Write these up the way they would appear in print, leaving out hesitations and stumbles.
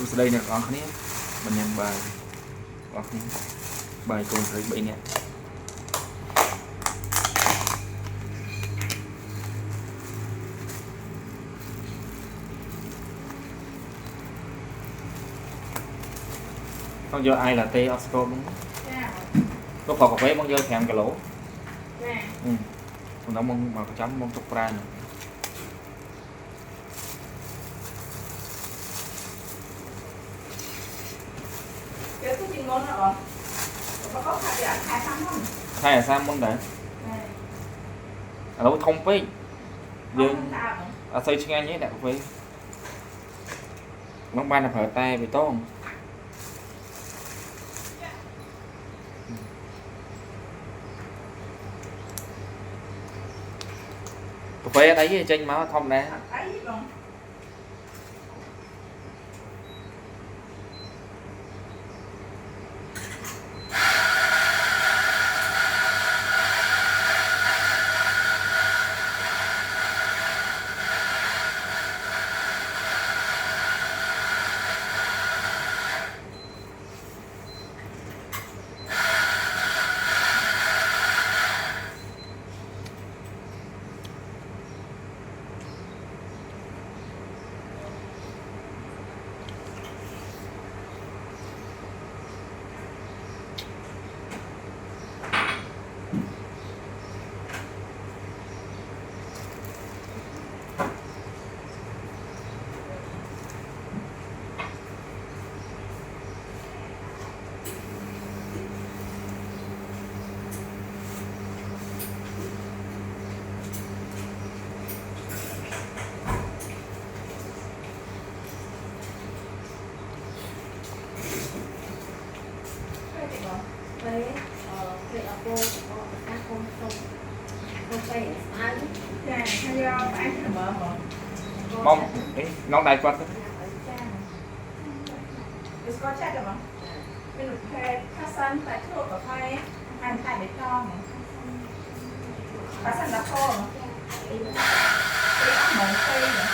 Từ đây nè con khné mình nhận bài con khné bài cùng thấy bị nè con vô ai là tê Oscar đúng có phò cà phê con vô thèm cả lỗ còn đó mong mà chấm mong chọc ra nữa cái gì ngon hả bà có khai xăm không khai là sao mong đấy đâu thông phí dương xây cho ngay nhé đại phí mong ban là phải tay bị tốt không cà phê ở đấy trên máu thông nè mong nón đại quạt có chắc được không? Cái lục khe khá xanh tại chỗ của khoai ăn tại để cho khá xanh là khô cái ốc mộng cây nữa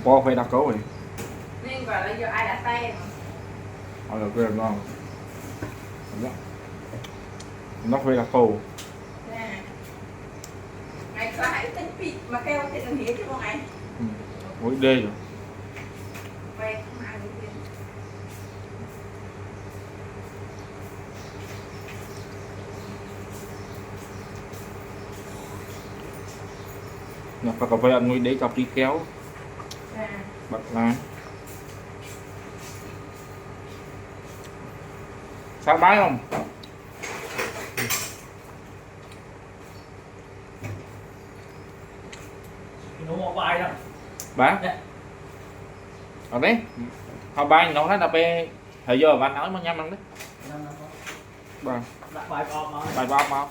po phải đặt cố rồi nên gọi là giờ ai đã tay mà là cái ngon nó phải đặt cố ngày có hãy tính bị mà kêu thì đừng hiểu chứ không anh mỗi đê rồi về không ăn được gì nhập vào cà phê ăn nuôi để cà phê kéo bật lá sao bái không nó một bài đâu bán ở đấy họ bay nó nói là về thời giờ bạn nói mà nhắm ăn đấy bài bài bom mà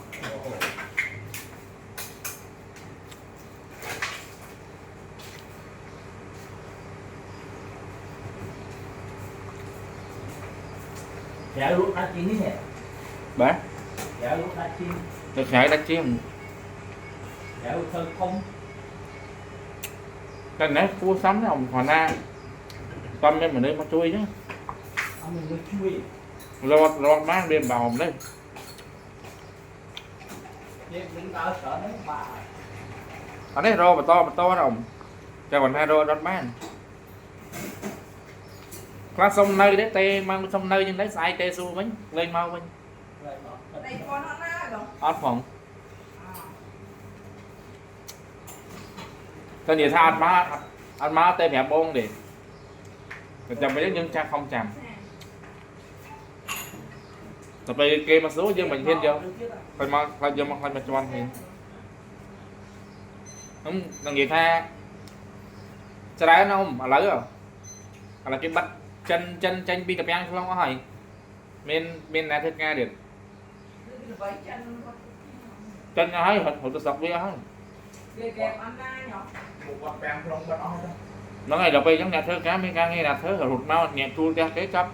dạ lúc đã chín nhỉ bán dạ lúc đã chín được nhảy đánh chiên dạ lúc thơ không cái này cua sắm cái ông hòa na tâm em mà đây mà chui chứ ông mình chui lo má đêm vào hồng đấy đứng ở sợ đấy bà ở đây rô mà to đồng cho còn hai rô đón bán qua sông nơi đấy tê mang sông nơi nhưng đấy sai tê su mấy lên mau bên đây con nó rồi ớt phòng ตอนนี้ถ้าอัดมาเต็มแผลบงดิจำไปยังcha không chạm tậpไปเกมมาsố dân mình thiên chưa phải mà giờ mà phải mà cho anh hiện không đằng gì tha trái đá nó không à lấy rồi là cái bắt chân bi cặp nhang không có hỏi men là thiết nghe được chân nó hay hồi tôi sọc với nó nó ngày đầu tiên giống nhà thơ cá mấy ca nghe là thơ hụt mau nhẹ chua ra cái cấp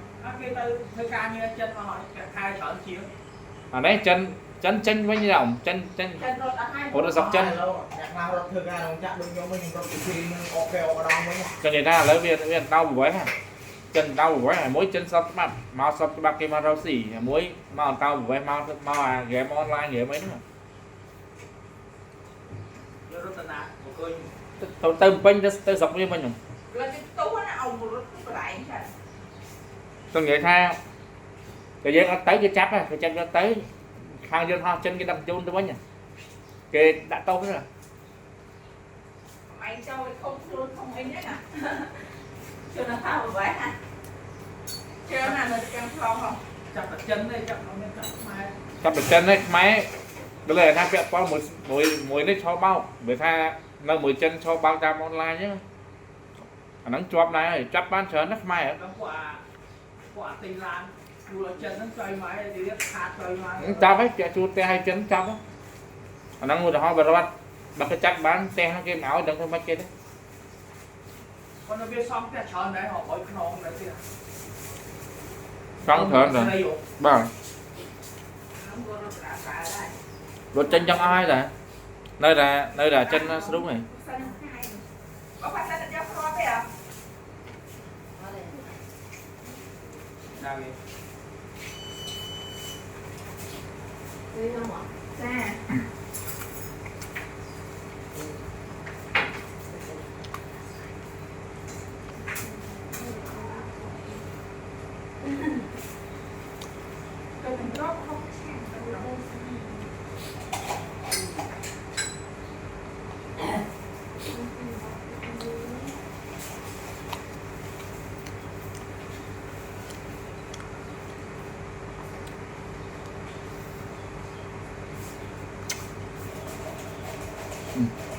ở đấy chân với như đồng chân hụt dọc chân cho người ta lấy viên đau buổi ha chân đau buổi này mỗi chân sắp mặt mau sắp bạc cái mau rau xỉ mỗi mau tao buổi mau game online game mấy nữa tôi tôi dọc với mình tôi nghĩ tha cái gì nó tới cái chắp á cái chân nó tới hàng dân hoa chân cái đầm chôn tôi với nhỉ cái đã tốt rồi mày cho không luôn không ấy nữa nè cho nó thao vậy ha cho nó là chân không chặt chân đây chặt nó chặt mai chắp được chân đấy máy đó là tha vẹt qua mỗi đấy cho bao bởi tha là 10 chân cho bao trăm online nhé nó chọp này chắp bán chờ nó mai à quả tình lan dù là chân nó chơi máy thì biết hạt chơi máy chắp ấy chạy chua te 2 chân chắp á nó ngồi họ bật bắt cái chắc bán te nó cái áo đừng có mấy kia đấy con nó biết xong cái tròn đấy họ bói non đấy kìa xong thở rồi bằng rồi chân trong ai rồi nơi là chân nó đúng này có phải là cho con phải không nào đi xa Ừ.